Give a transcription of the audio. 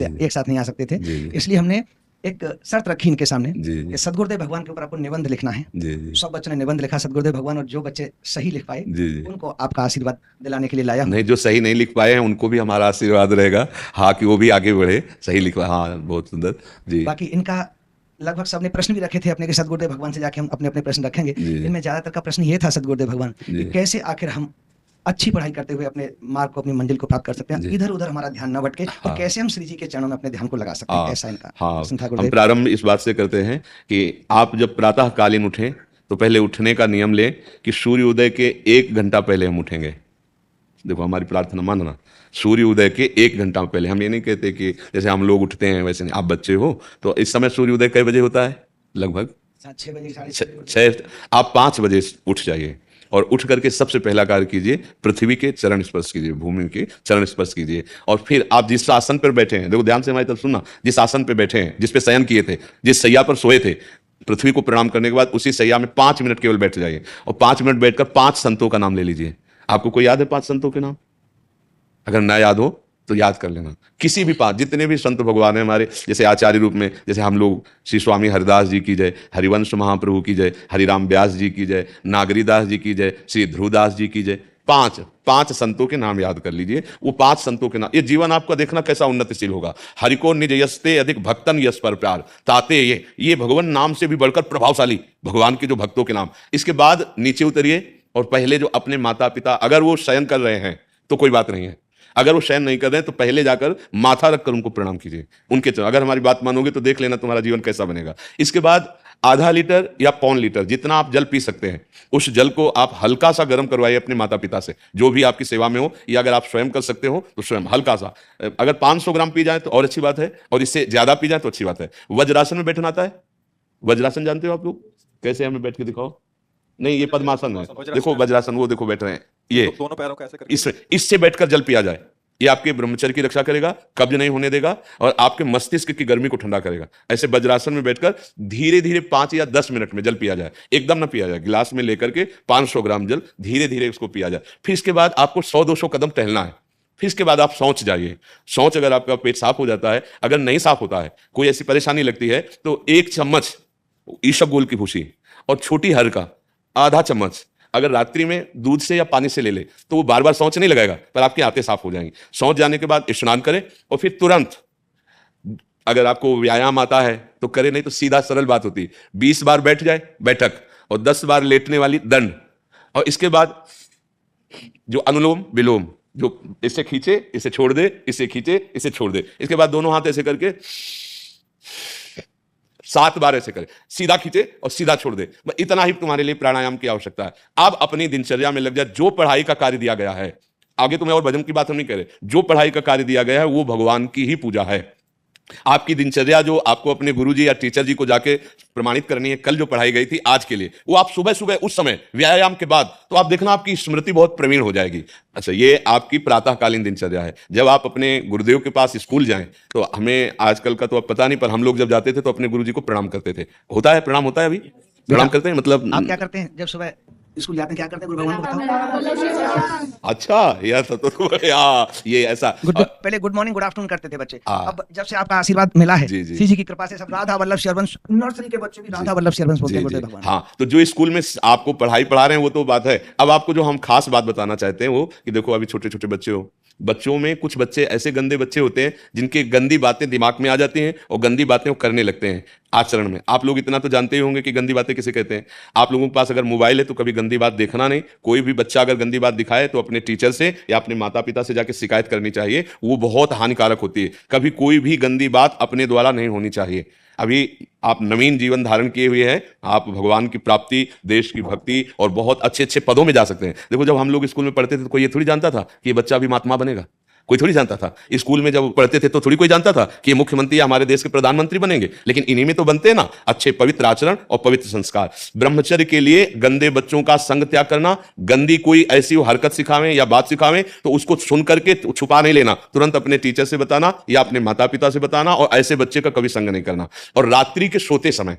एक साथ नहीं आ सकते थे, इसलिए हमने एक शर्त रखी इनके सामने कि सदगुरुदेव भगवान के ऊपर आपको निबंध लिखना है। सब बच्चों ने निबंध लिखा सदगुरुदेव भगवान, और जो बच्चे सही लिख पाए उनको आपका आशीर्वाद दिलाने के लिए लाया। नहीं, जो सही नहीं लिख पाए हैं उनको भी हमारा आशीर्वाद रहेगा, हाँ, कि वो भी आगे बढ़े, सही लिख पाए। हाँ, बहुत सुंदर जी। बाकी इनका लगभग सबने प्रश्न भी रखे थे अपने के सदगुरुदेव भगवान से जाके हम अपने अपने प्रश्न रखेंगे। इनमें ज्यादातर का प्रश्न ये था सदगुरुदेव भगवान कि कैसे आखिर हम अच्छी पढ़ाई करते हुए अपने मार्ग को, अपनी मंजिल को प्राप्त कर सकते हैं, इधर उधर हमारा ध्यान न भटके, और कैसे हम श्री जी के चरणों में अपने ध्यान को लगा सकते हैं। ऐसा इनका प्रश्न था। हम प्रारंभ इस बात से करते हैं कि आप जब प्रातः कालीन उठें तो पहले उठने का नियम लें कि सूर्य उदय के 1 घंटा पहले हम उठेंगे। देखो, हमारी प्रार्थना मानना, सूर्य उदय के 1 घंटा पहले। हम ये नहीं कहते कि जैसे हम लोग उठते हैं वैसे नहीं। आप बच्चे हो तो इस समय सूर्य उदय कई बजे होता है? लगभग 6 बजे, 6। आप 5 बजे उठ जाइए और उठ करके सबसे पहला कार्य कीजिए, पृथ्वी के चरण स्पर्श कीजिए, भूमि के चरण स्पर्श कीजिए। और फिर आप जिस आसन पर बैठे हैं, देखो ध्यान से हमारी तरफ सुनना, जिस आसन पर बैठे हैं, जिस पे शयन किए थे, जिस सैया पर सोए थे, पृथ्वी को प्रणाम करने के बाद उसी सैया में 5 मिनट केवल बैठ जाइए और 5 मिनट बैठकर 5 संतों का नाम ले लीजिए। आपको कोई याद है 5 संतों के नाम? अगर ना याद हो तो याद कर लेना। किसी भी 5, जितने भी संत भगवान हैं हमारे, जैसे आचार्य रूप में, जैसे हम लोग श्री स्वामी हरिदास जी की जय, हरिवंश महाप्रभु की जय, हरिराम व्यास जी की जय, नागरीदास जी की जय, श्री ध्रुवदास जी की जय, 5 संतों के नाम याद कर लीजिए। वो 5 संतों के नाम, ये जीवन आपका देखना कैसा उन्नतिशील होगा। हरिको निज यस्ते अधिक भक्तन यश पर प्यार ताते, ये भगवान नाम से भी बढ़कर प्रभावशाली भगवान के जो भक्तों के नाम। इसके बाद नीचे उतरिए और पहले जो अपने माता पिता, अगर वो शयन कर रहे हैं तो कोई बात नहीं है, अगर वो शयन नहीं कर रहे हैं तो पहले जाकर माथा रखकर उनको प्रणाम कीजिए, उनके चरण। अगर हमारी बात मानोगे तो देख लेना तुम्हारा जीवन कैसा बनेगा। इसके बाद आधा लीटर या 1.25 लीटर जितना आप जल पी सकते हैं, उस जल को आप हल्का सा गर्म करवाइए अपने माता पिता से, जो भी आपकी सेवा में हो, या अगर आप स्वयं कर सकते हो तो स्वयं हल्का सा। अगर 500 ग्राम पी जाए तो और अच्छी बात है, और इससे ज्यादा पी जाए तो अच्छी बात है। वज्रासन में बैठना आता है? वज्रासन जानते हो आप लोग? कैसे, हमें बैठ के दिखाओ। नहीं, ये पद्मासन है। देखो वज्रासन, वो देखो बैठ रहे हैं, ये दोनों पैरों को ऐसे करके इससे बैठकर जल पिया जाए। ये आपके ब्रह्मचर्य की रक्षा करेगा, कब्ज नहीं होने देगा, और आपके मस्तिष्क की गर्मी को ठंडा करेगा। ऐसे वज्रासन में बैठकर धीरे धीरे 5 या 10 मिनट में जल पिया जाए। एकदम ना पिया जाए, गिलास में लेकर के 500 ग्राम जल धीरे धीरे उसको पिया जाए। फिर इसके बाद आपको 100-200 कदम टहलना है। फिर इसके बाद आप शौच जाइए। शौच, अगर आपका पेट साफ हो जाता है, अगर नहीं साफ होता है, कोई ऐसी परेशानी लगती है, तो 1 चम्मच ईसबगोल की भूसी और छोटी हर का आधा चम्मच अगर रात्रि में दूध से या पानी से ले ले तो वो बार बार शौच नहीं लगाएगा, पर आपकी आंतें साफ हो जाएंगी। शौच जाने के बाद स्नान करें और फिर तुरंत, अगर आपको व्यायाम आता है तो करें, नहीं तो सीधा सरल बात होती है, 20 बार बैठ जाए बैठक और 10 बार लेटने वाली दंड। और इसके बाद जो अनुलोम विलोम, जो इसे खींचे इसे छोड़ दे, इसे खींचे इसे छोड़ दे, इसके बाद दोनों हाथ ऐसे करके 7 बार ऐसे करे, सीधा खींचे और सीधा छोड़ दे। इतना ही तुम्हारे लिए प्राणायाम की आवश्यकता है। आप अपनी दिनचर्या में लग जाए। जो पढ़ाई का कार्य दिया गया है, आगे तुम्हें और भजन की बात हम नहीं कह रहे, जो पढ़ाई का कार्य दिया गया है वो भगवान की ही पूजा है। आपकी दिनचर्या जो आपको अपने गुरुजी या टीचर जी को जाके प्रमाणित करनी है, कल जो पढ़ाई गई थी आज के लिए, वो आप सुबह सुबह उस समय व्यायाम के बाद, तो आप देखना आपकी स्मृति बहुत प्रवीण हो जाएगी। अच्छा, ये आपकी प्रातःकालीन दिनचर्या है। जब आप अपने गुरुदेव के पास स्कूल जाएं तो हमें आजकल का तो अब पता नहीं, पर हम लोग जब जाते थे तो अपने गुरुजी को प्रणाम करते थे। होता है प्रणाम? होता है अभी प्रणाम करते हैं? मतलब आप क्या करते हैं जब सुबह स्कूल जाते हैं, क्या करते हैं गुरु भगवान को बताओ। अच्छा, ये ऐसा पहले गुड मॉर्निंग गुड आफ्टरनून करते थे बच्चे। अब जब से आपका आशीर्वाद मिला है श्री जी की कृपा से, सब राधा वल्लभ श्रीवंश, नर्सरी के बच्चे भी राधा वल्लभ श्रीवंश बोलते हैं गुरुदेव भगवान। हाँ, तो जो स्कूल में आपको पढ़ाई पढ़ा रहे हैं वो तो बात है। अब आपको जो हम खास बात बताना चाहते हैं वो कि देखो, अभी छोटे छोटे बच्चे हो, बच्चों में कुछ बच्चे ऐसे गंदे बच्चे होते हैं जिनके गंदी बातें दिमाग में आ जाती हैं और गंदी बातें वो करने लगते हैं आचरण में। आप लोग इतना तो जानते ही होंगे कि गंदी बातें किसे कहते हैं। आप लोगों के पास अगर मोबाइल है तो कभी गंदी बात देखना नहीं। कोई भी बच्चा अगर गंदी बात दिखाए तो अपने टीचर से या अपने माता पिता से जाके शिकायत करनी चाहिए, वो बहुत हानिकारक होती है। कभी कोई भी गंदी बात अपने द्वारा नहीं होनी चाहिए। अभी आप नवीन जीवन धारण किए हुए हैं, आप भगवान की प्राप्ति, देश की भक्ति और बहुत अच्छे अच्छे पदों में जा सकते हैं। देखो, जब हम लोग स्कूल में पढ़ते थे तो कोई ये थोड़ी जानता था कि ये बच्चा भी महात्मा बनेगा, कोई थोड़ी जानता था। स्कूल में जब पढ़ते थे तो थोड़ी कोई जानता था कि ये मुख्यमंत्री या हमारे देश के प्रधानमंत्री बनेंगे, लेकिन इन्हीं में तो बनते हैं ना अच्छे पवित्र आचरण और पवित्र संस्कार। ब्रह्मचर्य के लिए गंदे बच्चों का संग त्याग करना, गंदी कोई ऐसी हरकत सिखावें या बात सिखावें तो उसको सुन करके छुपा नहीं लेना, तुरंत अपने टीचर से बताना या अपने माता पिता से बताना, और ऐसे बच्चे का कभी संग नहीं करना। और रात्रि के सोते समय